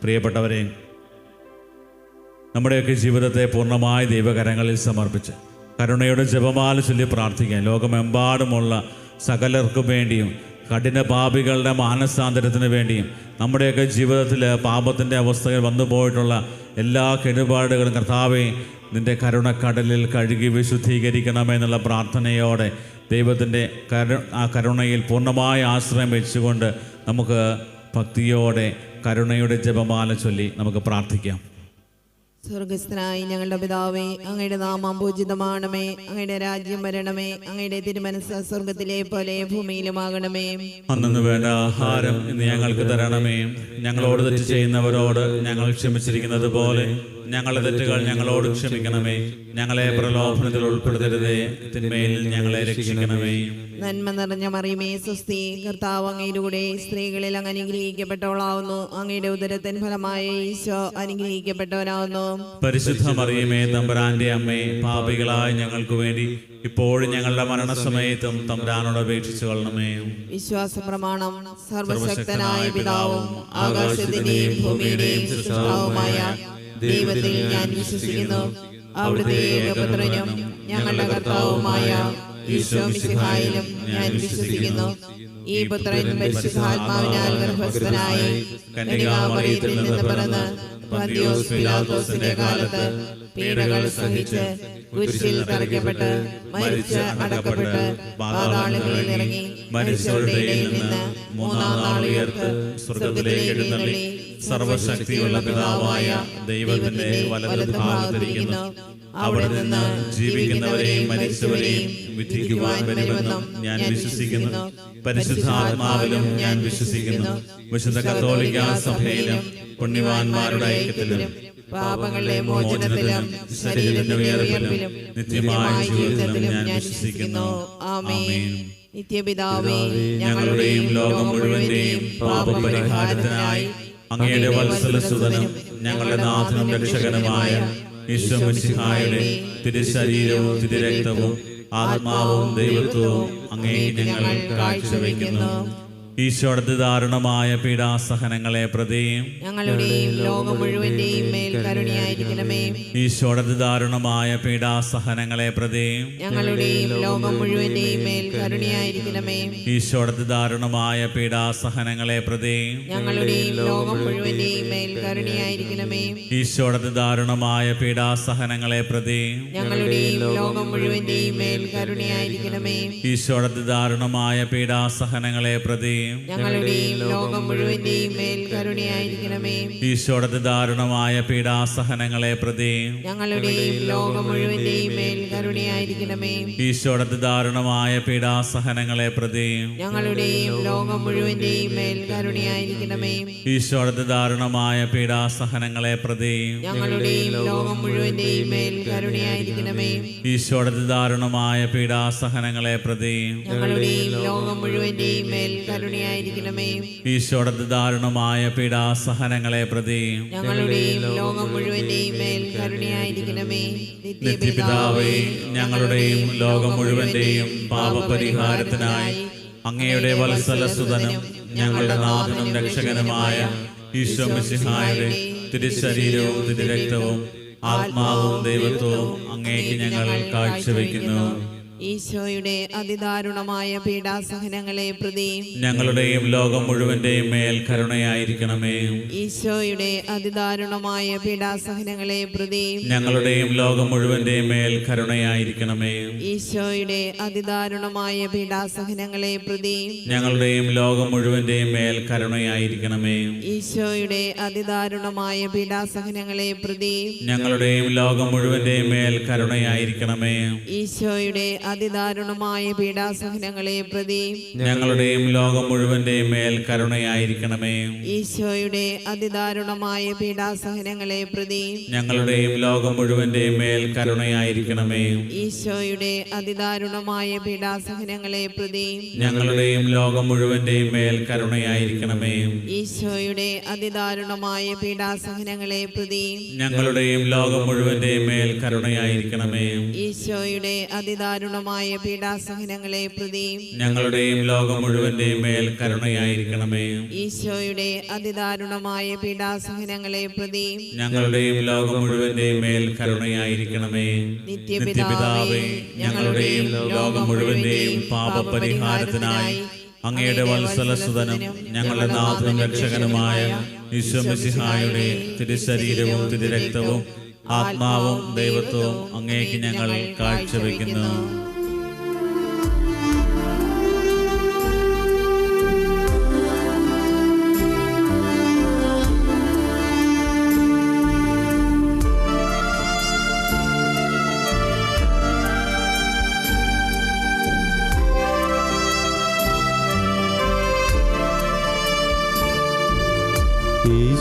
പ്രിയപ്പെട്ടവരെ, നമ്മുടെയൊക്കെ ജീവിതത്തെ പൂർണ്ണമായി ദൈവകരങ്ങളിൽ സമർപ്പിച്ച് കരുണയുടെ ജപമാല ചൊല്ലി പ്രാർത്ഥിക്കാൻ ലോകമെമ്പാടുമുള്ള സകലർക്കും വേണ്ടിയും കഠിന പാപികളുടെ മാനസാന്തരത്തിന് വേണ്ടിയും നമ്മുടെയൊക്കെ ജീവിതത്തിൽ പാപത്തിൻ്റെ അവസ്ഥകൾ വന്നു പോയിട്ടുള്ള എല്ലാ കേടുപാടുകളും കർത്താവേ നിൻ്റെ കരുണക്കടലിൽ കഴുകി വിശുദ്ധീകരിക്കണമെന്നുള്ള പ്രാർത്ഥനയോടെ ദൈവത്തിൻ്റെ കരുണയിൽ പൂർണ്ണമായ ആശ്രയം വെച്ചുകൊണ്ട് നമുക്ക് ഭക്തിയോടെ കരുണയുടെ ജപമാല ചൊല്ലി നമുക്ക് പ്രാർത്ഥിക്കാം. സ്വർഗസ്ഥനായ ഞങ്ങളുടെ പിതാവേ, അങ്ങയുടെ നാമം പൂജിതമാണമേ, അങ്ങയുടെ രാജ്യം വരണമേ, അങ്ങയുടെ തിരുമനസ്സ് സ്വർഗത്തിലെ പോലെ ഭൂമിയിലുമാകണമേ. അന്നു വേണ്ട ആഹാരം ഇന്ന് ഞങ്ങൾക്ക് തരണമേ. ഞങ്ങളോട് തെറ്റ് ചെയ്യുന്നവരോട് ഞങ്ങൾ ക്ഷമിച്ചിരിക്കുന്നത് പോലെ ഞങ്ങളുടെ തെറ്റുകൾ ഞങ്ങളോട് ക്ഷമിക്കണമേ. ഞങ്ങളെ പ്രലോഭനത്തിൽ ഉൾപ്പെടുത്തരുതേ, തിന്മയിൽ ഞങ്ങളെ രക്ഷിക്കണമേ. നന്മ നിറഞ്ഞ മറിയമേ സ്വസ്തി, കർത്താവ് അങ്ങയുടെ കൂടെ സ്ത്രീകളിൽ അങ്ങ് അനുഗ്രഹിക്കപ്പെട്ടവളാവുന്നു. അങ്ങയുടെ ഉദരത്തിൻ ഫലമായ ഈശോ അനുഗ്രഹിക്കപ്പെട്ടവനാവുന്നു. പരിശുദ്ധ മറിയമേ തമ്പുരാന്റെ അമ്മേ, പാപികളായ ഞങ്ങൾക്ക് വേണ്ടി ഇപ്പോഴും ഞങ്ങളുടെ മരണസമയത്തും തമ്പുരാനോട് അപേക്ഷിച്ചു കൊള്ളണമേ. വിശ്വാസ പ്രമാണം. സർവശക്തനായ പിതാവും ആകാശത്തിന്റെയും ഭൂമിയുടെയും സൃഷ്ടാവുമായ ദൈവത്തിൽ ഞാൻ വിശ്വസിക്കുന്നു. അവിടുത്തെ ഏകപുത്രനും ഞങ്ങളുടെ കർത്താവുമായ ഈശോ മിശിഹായിലും ഞാൻ വിശ്വസിക്കുന്നു. ഈ പുത്രൻ പരിശുദ്ധാത്മാവിനാൽ ഗർഭസ്ഥനായി കന്യകാമറിയത്തിൽ നിന്ന് പിറന്ന് പന്തിയോസ് പീലാത്തോസിന്റെ കാലത്ത് പീഡകൾ സഹിച്ച് കുരിശിൽ തറയ്ക്കപ്പെട്ട് മരിച്ച് അടക്കപ്പെട്ട് പാതാളങ്ങളിൽ ഇറങ്ങി മരിച്ചവരുടെ ഇടയിൽ നിന്ന് മൂന്നാം നാൾ ഉയർത്ത് സ്വർഗ്ഗത്തിലേക്ക് എഴുന്നള്ളി സർവശക്തിയുള്ള പിതാവായ ദൈവത്തിന്റെ വലതുഭാഗത്തിരിക്കുന്നു. അവിടെ നിന്ന് ജീവിക്കുന്നവരെയും മരിച്ചവരെയും വിധിക്കുവാൻ വരുമെന്നും ഞാൻ വിശ്വസിക്കുന്നു. പരിശുദ്ധാത്മാവിലും ഞാൻ വിശ്വസിക്കുന്നു. വിശുദ്ധ കത്തോലിക്കാ സഭയിലും പുണ്യവാന്മാരുടെ ഐക്യത്തിലും പാപങ്ങളുടെ മോചനത്തിലും ശരീരത്തിന്റെ ഉയർപ്പിലും നിത്യമായ ജീവിതത്തിലും ഞാൻ വിശ്വസിക്കുന്നു. ആമേൻ. നിത്യപിതാവേ, ഞങ്ങളുടെയും ലോകം മുഴുവന്റെയും പാപപരിഹാരത്തിനായി അങ്ങയുടെ വത്സലസുതനും ഞങ്ങളുടെ നാഥനും രക്ഷകനുമായ ഈശോ മിശിഹായുടെ തിരുശരീരവും തിരുരക്തവും ആത്മാവും ദൈവത്വവും അങ്ങേക്ക് ഞങ്ങൾ കാഴ്ചവെക്കുന്നു. ഈശോയുടെ ദാരുണമായ പീഡാസഹനങ്ങളെ പ്രതിയും ഞങ്ങളുടെയും ലോകം മുഴുവന്റെയും മേൽ കരുണയായിരിക്കണമേ. ഈശോയുടെ ദാരുണമായ പീഡാസഹനങ്ങളെ പ്രതിയും ഞങ്ങളുടെയും ലോകം മുഴുവന്റെയും മേൽ കരുണയായിരിക്കണമേ. ഈശോയുടെ ദാരുണമായ പീഡാസഹനങ്ങളെ പ്രതിയും ഞങ്ങളുടെയും ലോകം മുഴുവന്റെയും മേൽ കരുണയായിരിക്കണമേ. ഈശോയുടെ ദാരുണമായ പീഡാസഹനങ്ങളെ പ്രതിയും ഞങ്ങളുടെയും ലോകം മുഴുവന്റെയും മേൽ കരുണയായിരിക്കണമേ. ഈശോയുടെ ദാരുണമായ പീഡാസഹനങ്ങളെ പ്രതിയും ഞങ്ങളുടെയും ലോകം മുഴുവന്റെയും മേൽ കരുണയായിരിക്കണമേ. ഈശോയുടെ ദാരുണമായ പീഡാസഹനങ്ങളെ പ്രതിയും ഞങ്ങളുടെയും ലോകം മുഴുവന്റെയും മേൽ കരുണയായിരിക്കണമേ. ഈശോയുടെ ദാരുണമായ പീഡാസഹനങ്ങളെ പ്രതിയും ഞങ്ങളുടെയും ലോകം മുഴുവന്റെയും മേൽ കരുണയായിരിക്കണമേ. ഈശോയുടെ ദാരുണമായ പീഡാസഹനങ്ങളെ പ്രതിയും ഞങ്ങളുടെയും ലോകം മുഴുവന്റെയും മേൽ കരുണയായിരിക്കണമേ. ഈശോയുടെ ദാരുണമായ പീഡാസഹനങ്ങളെ പ്രതിയും ഞങ്ങളുടെയും ലോകം മുഴുവന്റെയും മേൽ കരുണയായിരിക്കണമേ. ഈശോയുടെ ദാരുണമായ പീഡാസഹനങ്ങളെ പ്രതിയും ഞങ്ങളുടെയും ലോകം മുഴുവന്റെയും മേൽ കരുണയായിരിക്കണമേ. നിത്യപിതാവേ, ഞങ്ങളുടെയും ലോകം മുഴുവന്റെയും പാപപരിഹാരത്തിനായി അങ്ങയുടെ വത്സലസുതനും ഞങ്ങളുടെ നാഥനും രക്ഷകനുമായ ഈശോ മിശിഹായുടെ തിരുശരീരവും തിരുരക്തവും ആത്മാവും ദൈവത്വവും അങ്ങേക്ക് ഞങ്ങൾ കാഴ്ചവെക്കുന്നു. ഈശോയുടെ അതിദാരുണമായ പീഡാസഹനങ്ങളെ പ്രതി ഞങ്ങളുടെയും ലോകം മുഴുവന്റെയും മേൽ കരുണയായിരിക്കണമേ. ഈശോയുടെ അതിദാരുണമായ പീഡാസഹനങ്ങളെ പ്രതി ഞങ്ങളുടെയും ലോകം മുഴുവന്റെയും മേൽ കരുണയായിരിക്കണമേ. ഈശോയുടെ അതിദാരുണമായ പീഡാസഹനങ്ങളെ പ്രതി ഞങ്ങളുടെയും ലോകം മുഴുവന്റെയും മേൽ കരുണയായിരിക്കണമേ. ഈശോയുടെ അതിദാരുണമായ പീഡാസഹനങ്ങളെ പ്രതി ഞങ്ങളുടെയും ലോകം മുഴുവന്റെയും മേൽ കരുണയായിരിക്കണമേ. ഈശോയുടെ അതിദാരുണമായ പീഡാസഹനങ്ങളെ പ്രതി ഞങ്ങളുടെയും ലോകം മുഴുവന്റെയും മേൽ കരുണയായിരിക്കണമേ. ഈശോയുടെ അതിദാരുണമായ പീഡാസഹനങ്ങളെ പ്രതി ഞങ്ങളുടെയും ലോകം മുഴുവന്റെയും മേൽ കരുണയായിരിക്കണമേ. ഈശോയുടെ അതിദാരുണമായ പീഡാസഹനങ്ങളെ പ്രതി ഞങ്ങളുടെയും ലോകം മുഴുവന്റെയും മേൽ കരുണയായിരിക്കണമേ. ഈശോയുടെ അതിദാരുണമായ പീഡാസഹനങ്ങളെ പ്രതി ഞങ്ങളുടെയും ലോകം മുഴുവന്റെയും മേൽ കരുണയായിരിക്കണമേ. ഈശോയുടെ അതിദാരുണമായ അതിദാരുണമായ പീഡാസഹനങ്ങളെ പ്രതി ഞങ്ങളുടെയും ലോകം മുഴുവന്റെയും മേൽ കരുണയായിരിക്കണമേ. ഈശോയുടെ അതിദാരുണമായ പീഡാസഹനങ്ങളെ പ്രതി ഞങ്ങളുടെയും ലോകം മുഴുവന്റെയും മേൽ കരുണയായിരിക്കണമേ. നിത്യപിതാവേ, ഞങ്ങളുടെയും ലോകം മുഴുവന്റെയും പാപപരിഹാരത്തിനായി അങ്ങയുടെ വത്സലസുതനും ഞങ്ങളുടെ നാഥനും രക്ഷകനുമായ ഈശോ മിശിഹായുടെ തിരുശരീരവും തിരുരക്തവും ആത്മാവും ദൈവത്വവും അങ്ങേക്ക് ഞങ്ങൾ കാഴ്ചവെക്കുന്നു.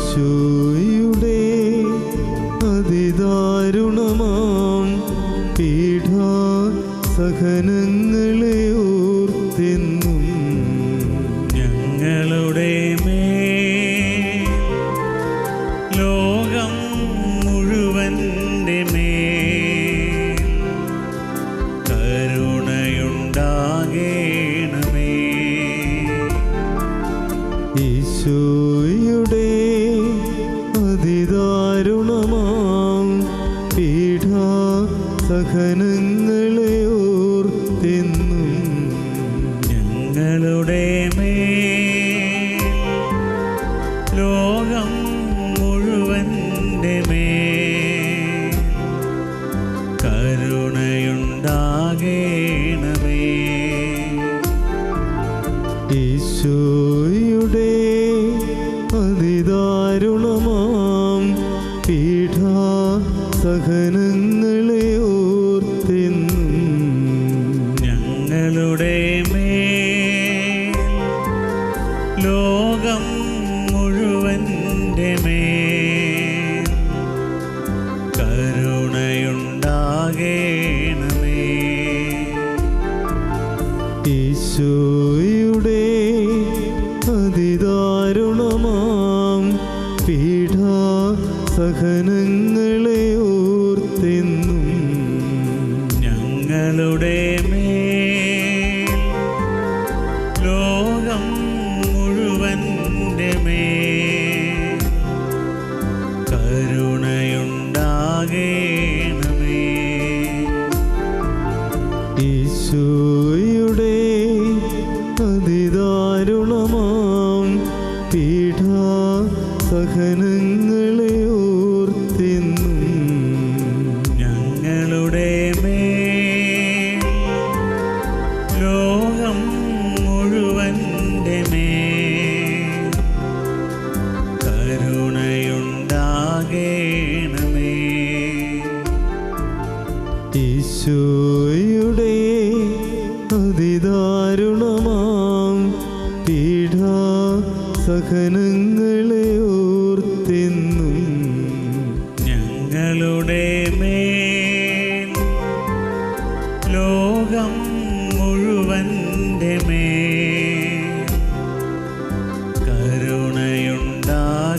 ഈശോയുടെ അതിദാരുണമാം പീഡാസഹനങ്ങളെ ഓർത്തെന്നും ഞങ്ങളുടെ മേൽ ലോകം മുഴുവന്റെ മേൽ കരുണയുണ്ടാകേണമേ. ഈശോയുടെ അതിദാരുണമാം പീഡാസഹനങ്ങളെ ഓർത്തെന്നും ഞങ്ങളുടെ മേൽ ലോകം മുഴുവന്റെ മേൽ കരുണയുണ്ടാകേണമേ. ഈശോയുടെ അതിദാരുണമാം പീഡാസഹനങ്ങളെ ഓർത്തെന്നും ഞങ്ങളുടെ മേൽ ലോകം മുഴുവന്റെ മേൽ കരുണയുണ്ടാകേണമേ. ഈശോയുടെ അതിദാരുണമാം പീഡാസഹനങ്ങളെ ഓർത്തെന്നും ഞങ്ങളുടെ മേൽ ലോകം മുഴുവന്റെ മേൽ കരുണയുണ്ടാകേണമേ. ഈശോയുടെ അതിദാരുണമാം പീഡാസഹനങ്ങളെ ഓർത്തെന്നും ഞങ്ങളുടെ മേൽ ലോകം മുഴുവന്റെ മേൽ കരുണയുണ്ടാകേണമേ. ഈശോയുടെ അതിദാരുണമാം പീഡാസഹനങ്ങളെ ഓർത്തെന്നും ഞങ്ങളുടെ മേൽ ലോകം മുഴുവന്റെ മേൽ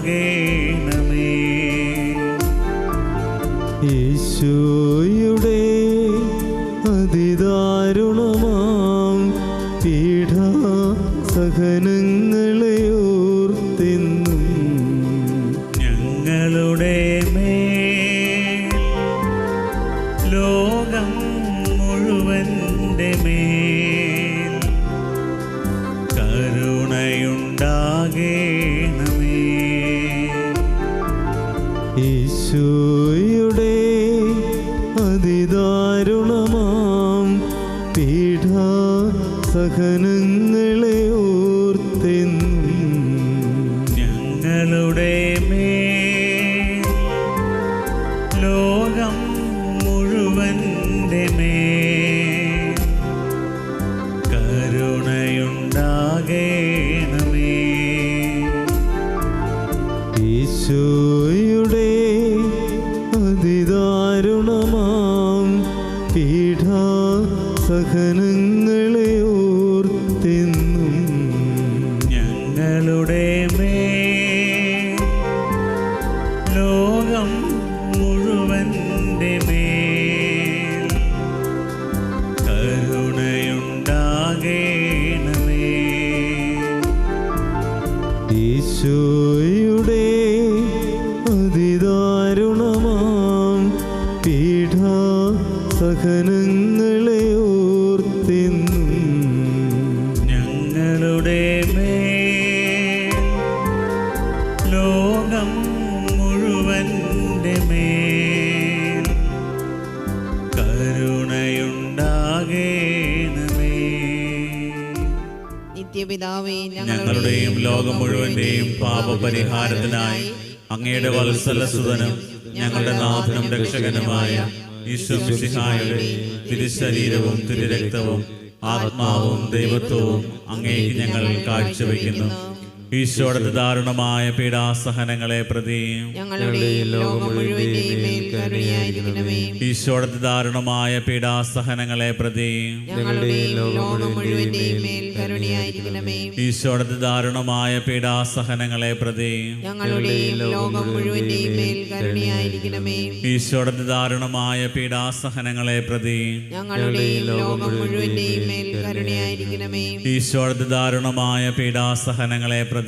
കരുണയുണ്ടാകേണമേ. ഈശോയുടെ അതിദാരുണമാം പീഡാസഹനങ്ങളെ ഓർത്തെന്നും ഞങ്ങളുടെ മേൽ ലോകം മുഴുവന്റെ മേൽ കരുണയുണ്ടാകേണമേ. ഈശോയുടെ അതിദാരുണമാം പീഡാസഹനങ്ങളെ ഓർത്തെന്നും ഞങ്ങളുടെ മേൽ ലോകം മുഴുവന്റെ മേൽ കരുണയുണ്ടാകേണമേ. ഈശോയുടെ അതിദാരുണമാം പീഡാസഹനങ്ങളെ ഓർത്തെന്നും ഞങ്ങളുടെ മേൽ ലോകം മുഴുവന്റെ മേൽ സഹനങ്ങളെ ഓർത്തെന്നും ഞങ്ങളുടെ മേൽ ലോകം മുഴുവൻ്റെ മേൽ കരുണയുണ്ടാകേണമേ. നിത്യപിതാവേ, ഞങ്ങളുടെയും ലോകം മുഴുവന്റെയും പാപപരിഹാരത്തിനായി അങ്ങയുടെ വത്സലസുതനും ഞങ്ങളുടെ നാഥനും രക്ഷകനുമായ ഈശോ മിശിഹായുടെ തിരുശരീരവും തിരുരക്തവും ആത്മാവും ദൈവത്വവും അങ്ങേക്ക് ഞങ്ങൾ കാഴ്ചവെക്കുന്നു. ഈശോയുടെ ദാരുണമായ പീഡാസഹനങ്ങളെ പ്രതി ഞങ്ങളുടെ ലോകം മുഴുവന്റെയും മേൽ കരുണയായിരിക്കണമേ. ഈശോയുടെ ദാരുണമായ പീഡാസഹനങ്ങളെ പ്രതി ഞങ്ങളുടെ ലോകം മുഴുവന്റെയും മേൽ കരുണയായിരിക്കണമേ. ഈശോയുടെ ദാരുണമായ പീഡാസഹനങ്ങളെ പ്രതി ഞങ്ങളുടെ ലോകം മുഴുവന്റെയും മേൽ കരുണയായിരിക്കണമേ. ഈശോയുടെ ദാരുണമായ പീഡാസഹനങ്ങളെ പ്രതി ഞങ്ങളുടെ ലോകം മുഴുവന്റെയും മേൽ കരുണയായിരിക്കണമേ. ഈശോയുടെ ദാരുണമായ പീഡാസഹനങ്ങളെ പ്രതി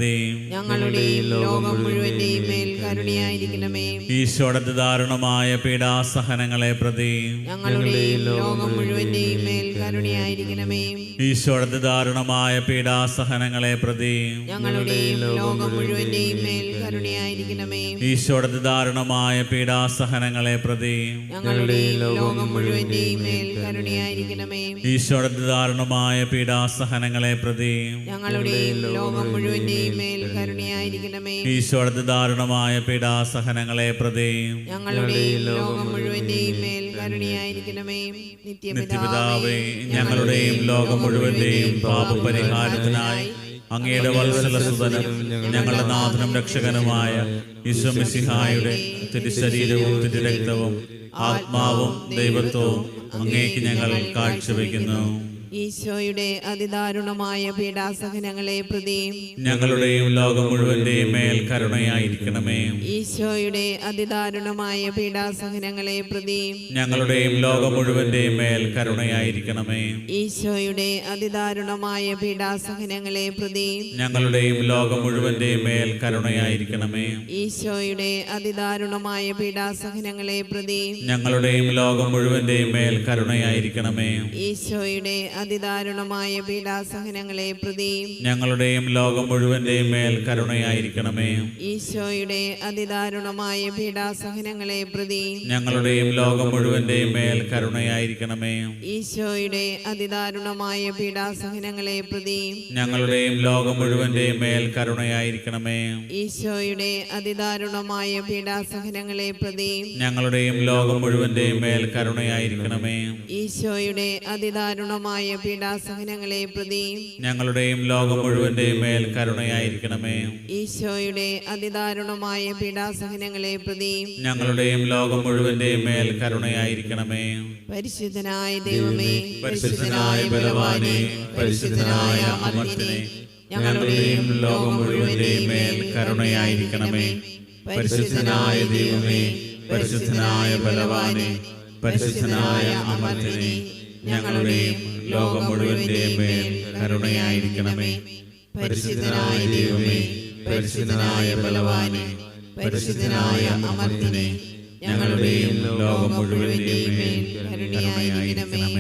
ഞങ്ങളുടെ ലോകം മുഴുവന്റെയും മേൽ കരുണയായിരിക്കണമേ. ഈശോയുടെ ദാരുണമായ പീഡാസഹനങ്ങളെ പ്രതി ഞങ്ങളുടെ ലോകം മുഴുവന്റെയും മേൽ കരുണയായിരിക്കണമേ. ഈശോയുടെ ദാരുണമായ പീഡാസഹനങ്ങളെ പ്രതി ഞങ്ങളുടെ ലോകം മുഴുവന്റെയും മേൽ കരുണയായിരിക്കണമേ. ഈശോയുടെ ദാരുണമായ പീഡാസഹനങ്ങളെ പ്രതി ഞങ്ങളുടെ ലോകം മുഴുവന്റെയും മേൽ കരുണയായിരിക്കണമേ. ഈശോയുടെ ദാരുണമായ പീഡാസഹനങ്ങളെ പ്രതി ഞങ്ങളുടെ ലോകം മുഴുവന്റെയും മേൽ കരുണയായിരിക്കണമേ. ഈശോയുടെ ദാരുണമായ പീഡാസഹനങ്ങളെ പ്രതി ഞങ്ങളുടെ ലോകം മുഴുവന്റെയും മേൽ കരുണയായിരിക്കണമേ. നിത്യപിതാവേ, ഞങ്ങളുടെയും ലോകം മുഴുവന്റെയും പാപപരിഹാരത്തിനായി അങ്ങയുടെ വത്സലസുതനും ഞങ്ങളുടെ നാഥനും രക്ഷകനുമായ ഈശോ മിശിഹായുടെ തിരുശരീരവും തിരുരക്തവും ആത്മാവും ദൈവത്വവും അങ്ങേക്ക് ഞങ്ങൾ കാഴ്ചവെക്കുന്നു. ഈശോയുടെ അതിദാരുണമായ പീഡാസഹനങ്ങളെ പ്രതി ഞങ്ങളുടെയും ലോകം മുഴുവന്റെയും മേൽ കരുണയായിരിക്കണമേ. ഈശോയുടെ അതിദാരുണമായ പീഡാസഹനങ്ങളെ പ്രതി ഞങ്ങളുടെയും ലോകം മുഴുവന്റെയും മേൽ കരുണയായിരിക്കണമേ. ഈശോയുടെ അതിദാരുണമായ പീഡാസഹനങ്ങളെ പ്രതി ഞങ്ങളുടെയും ലോകം മുഴുവന്റെയും മേൽ കരുണയായിരിക്കണമേ. ഈശോയുടെ അതിദാരുണമായ പീഡാസഹനങ്ങളെ പ്രതി ഞങ്ങളുടെയും ലോകം മുഴുവന്റെയും മേൽ കരുണയായിരിക്കണമേ. ഈശോയുടെ അതിദാരുണമായ പീഡാസഹനങ്ങളെ പ്രതി ഞങ്ങളുടെയും ലോകം മുഴുവന്റെയും മേൽ കരുണയായിരിക്കണമേ. ഈശോയുടെ അതിദാരുണമായ പീഡാസഹനങ്ങളെ പ്രതി ഞങ്ങളുടെയും ലോകം മുഴുവന്റെയും മേൽ കരുണയായിരിക്കണമേ. ഈശോയുടെ അതിദാരുണമായ പീഡാസഹനങ്ങളെ പ്രതി ഞങ്ങളുടെയും ലോകം മുഴുവന്റെയും മേൽ കരുണയായിരിക്കണമേ. ഈശോയുടെ അതിദാരുണമായ പീഡാസഹനങ്ങളെ പ്രതി ഞങ്ങളുടെയും ലോകം മുഴുവന്റെയും മേൽ കരുണയായിരിക്കണമേ. ഈശോയുടെ അതിദാരുണമായ പീഡാസഹനങ്ങളെ പ്രതി ഞങ്ങളുടെയും ലോകം മുഴുവന്റെയും മേൽ കരുണയായിരിക്കണമേ. ഈശോയുടെ അതിദാരുണമായ പീഡാസഹനങ്ങളെ പ്രതി ഞങ്ങളുടെയും ലോകം മുഴുവന്റെയും മേൽ കരുണയായിരിക്കണമേ. പരിശുദ്ധനായ ദൈവമേ, പരിശുദ്ധനായ ബലവാനേ, പരിശുദ്ധനായ അമർത്യനേ, ഞങ്ങളുടെയും ലോകം മുഴുവന്റെയും മേൽ കരുണയായിരിക്കണമേ. പരിശുദ്ധനായ ദൈവമേ, പരിശുദ്ധനായ ബലവാനേ, പരിശുദ്ധനായ അമർത്യനേ, ഞങ്ങളുടെയും ലോകം മുഴുവന്റെയും മേൽ കരുണയായിരിക്കണമേ. പരിശുദ്ധനായ ദൈവമേ, പരിശുദ്ധനായ ബലവാനേ, പരിശുദ്ധനായ അമർത്യനേ, ഞങ്ങളുടെയും ലോകം മുഴുവന്റെയും മേൽ കരുണയായിരിക്കണമേ.